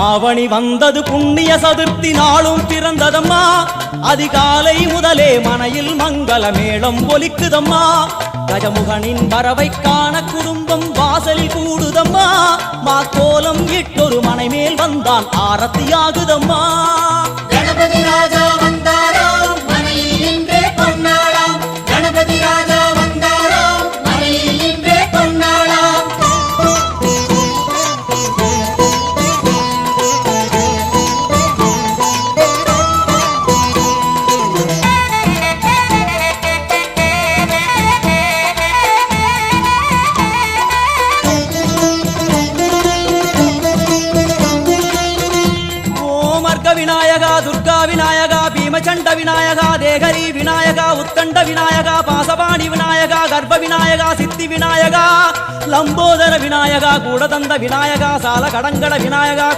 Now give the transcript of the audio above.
ஆவணி வந்தது புண்ணிய சதுர்த்தி நாளும் பிறந்ததம்மா அதிகாலை முதலே மனையில் மங்கள மேளம் ஒலிக்குதம்மா கஜமுகனின் வரவை காண குடும்பம் வாசலில் கூடுதம்மா மாக்கோலம் இட்டொரு மனை மேல் வந்தான் ஆரத்தியாகுதம்மா கணபதி ராஜா வந்தாராம் மனையில் நின்றே பொன்னாளாம் கணபதி ராஜா வந்தாராம் மனையில் நின்றே பொன்னாளாம் விநாயகா துர்கா விநாயகா பீமச்சண்ட விநாயகா தேகரி விநாயகா உத்தண்ட விநாயகா பாசபாணி விநாயகா கர்ப்ப விநாயகா சித்தி விநாயகா லம்போதர விநாயகா கூடதந்த விநாயகா சால கடங்கட விநாயகா